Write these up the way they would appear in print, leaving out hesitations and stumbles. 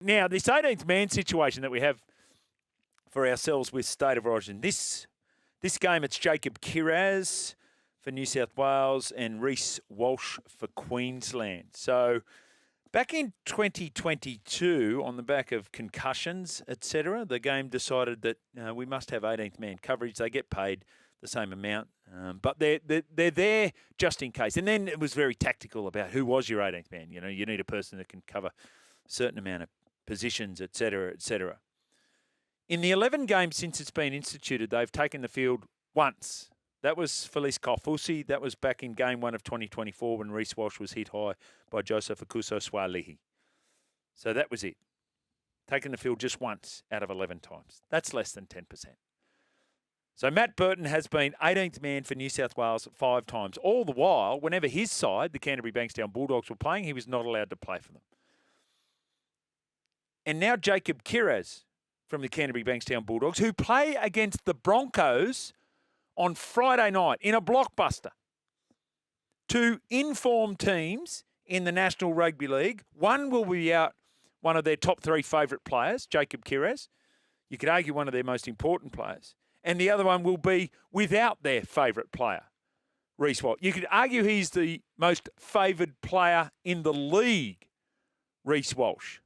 Now, this 18th man situation that we have for ourselves with State of Origin, this game, it's Jacob Kiraz for New South Wales and Reece Walsh for Queensland. So back in 2022, on the back of concussions, etc., the game decided that we must have 18th man coverage. They get paid the same amount, but they're there just in case. And then it was very tactical about who was your 18th man. You know, you need a person that can cover a certain amount of positions, etc., etc. In the 11 games since it's been instituted, they've taken the field once. That was Felice Kaufusi. That was back in game 1 of 2024 when Reece Walsh was hit high by Joseph Akuso-Swalihi. So that was it. Taken the field just once out of 11 times. That's less than 10%. So Matt Burton has been 18th man for New South Wales 5 times. All the while, whenever his side, the Canterbury Bankstown Bulldogs, were playing, he was not allowed to play for them. And now Jacob Kiraz from the Canterbury Bankstown Bulldogs, who play against the Broncos on Friday night in a blockbuster. 2 informed teams in the National Rugby League. One will be out one of their top 3 favourite players, Jacob Kiraz. You could argue one of their most important players. And the other one will be without their favourite player, Reece Walsh. You could argue he's the most favoured player in the league, Reece Walsh.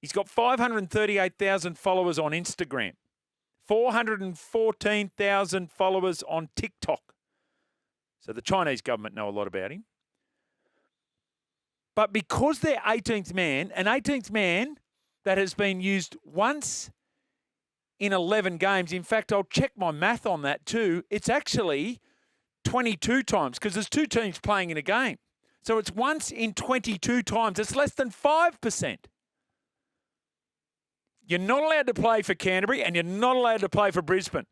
He's got 538,000 followers on Instagram. 414,000 followers on TikTok. So the Chinese government know a lot about him. But because they're 18th man, an 18th man that has been used once in 11 games. In fact, I'll check my math on that too. It's actually 22 times because there's 2 teams playing in a game. So it's once in 22 times. It's less than 5%. You're not allowed to play for Canterbury and you're not allowed to play for Brisbane.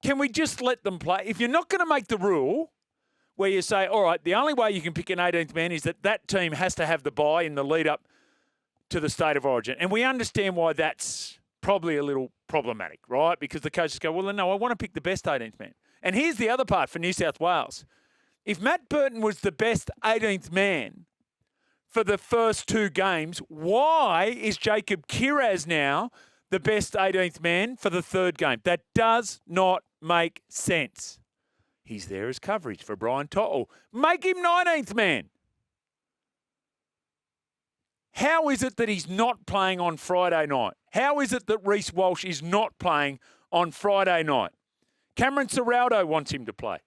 Can we just let them play? If you're not going to make the rule where you say, all right, the only way you can pick an 18th man is that team has to have the bye in the lead up to the State of Origin. And we understand why that's probably a little problematic, right? Because the coaches go, well, no, I want to pick the best 18th man. And here's the other part for New South Wales. If Matt Burton was the best 18th man for the first 2 games, why is Jacob Kiraz now the best 18th man for the 3rd game? That does not make sense. He's there as coverage for Brian Tottle. Make him 19th man. How is it that he's not playing on Friday night? How is it that Reece Walsh is not playing on Friday night? Cameron Ciraldo wants him to play.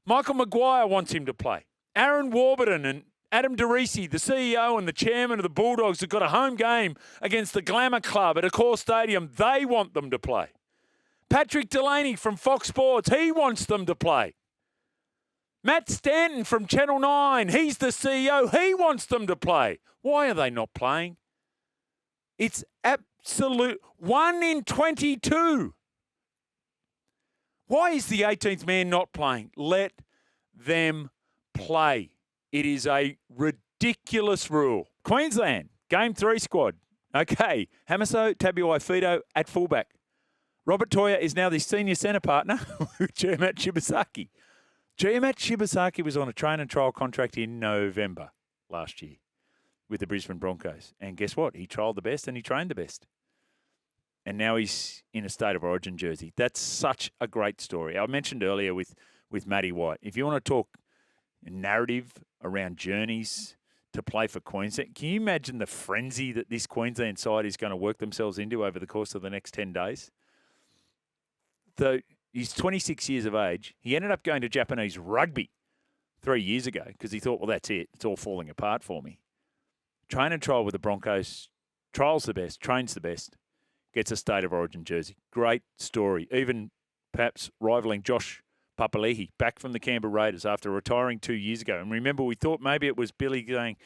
Michael Maguire wants him to play. Aaron Warburton and Adam DeRisi, the CEO and the chairman of the Bulldogs, have got a home game against the Glamour Club at Accor Stadium. They want them to play. Patrick Delaney from Fox Sports, he wants them to play. Matt Stanton from Channel 9, he's the CEO. He wants them to play. Why are they not playing? It's absolute 1 in 22. Why is the 18th man not playing? Let them play. It is a ridiculous rule. Queensland, Game 3 squad. Okay, Hamiso Tabuai-Fido at fullback. Robert Toya is now the senior centre partner with Jermat Shibasaki. Jermat Shibasaki was on a train and trial contract in November last year with the Brisbane Broncos. And guess what? He trialled the best and he trained the best. And now he's in a State of Origin jersey. That's such a great story. I mentioned earlier with Matty White. If you want to talk narrative around journeys to play for Queensland, can you imagine the frenzy that this Queensland side is going to work themselves into over the course of the next 10 days? So he's 26 years of age. He ended up going to Japanese rugby 3 years ago because he thought, well, that's it. It's all falling apart for me. Train and trial with the Broncos. Trials the best. Trains the best. Gets a State of Origin jersey. Great story. Even perhaps rivaling Josh Papali'i back from the Canberra Raiders after retiring 2 years ago. And remember, we thought maybe it was Billy going,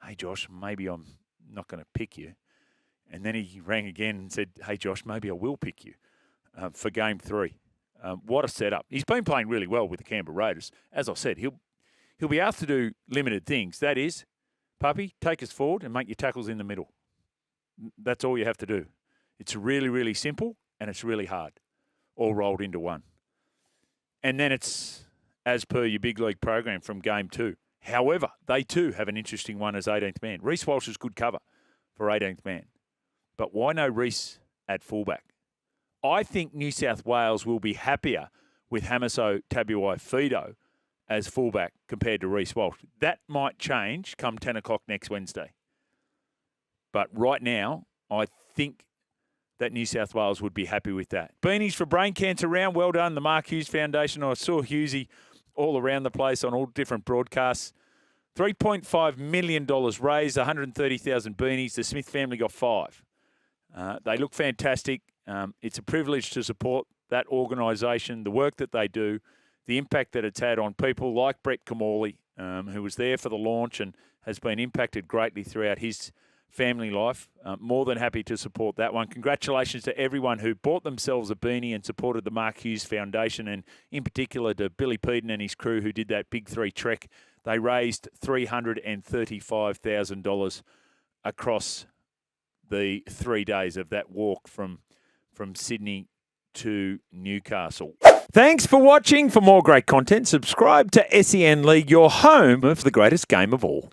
hey, Josh, maybe I'm not going to pick you. And then he rang again and said, hey, Josh, maybe I will pick you for Game 3. What a setup. He's been playing really well with the Canberra Raiders. As I said, he'll be asked to do limited things. That is, Puppy, take us forward and make your tackles in the middle. That's all you have to do. It's really, really simple and it's really hard, all rolled into one. And then it's, as per your big league program from Game 2, However, they too have an interesting one as 18th man. Reece Walsh is good cover for 18th man. But why no Reece at fullback? I think New South Wales will be happier with Hamiso Tabuai-Fidow as fullback compared to Reece Walsh. That might change come 10 o'clock next Wednesday. But right now, I think that New South Wales would be happy with that. Beanies for Brain Cancer Round. Well done, the Mark Hughes Foundation. I saw Hughesy all around the place on all different broadcasts. $3.5 million raised, 130,000 beanies. The Smith family got 5. They look fantastic. It's a privilege to support that organisation, the work that they do, the impact that it's had on people like Brett Kamali, who was there for the launch and has been impacted greatly throughout his family life. More than happy to support that one. Congratulations to everyone who bought themselves a beanie and supported the Mark Hughes Foundation, and in particular to Billy Peden and his crew who did that Big 3 trek. They raised $335,000 across the 3 days of that walk from Sydney to Newcastle. Thanks for watching. For more great content, subscribe to SEN League, your home of the greatest game of all.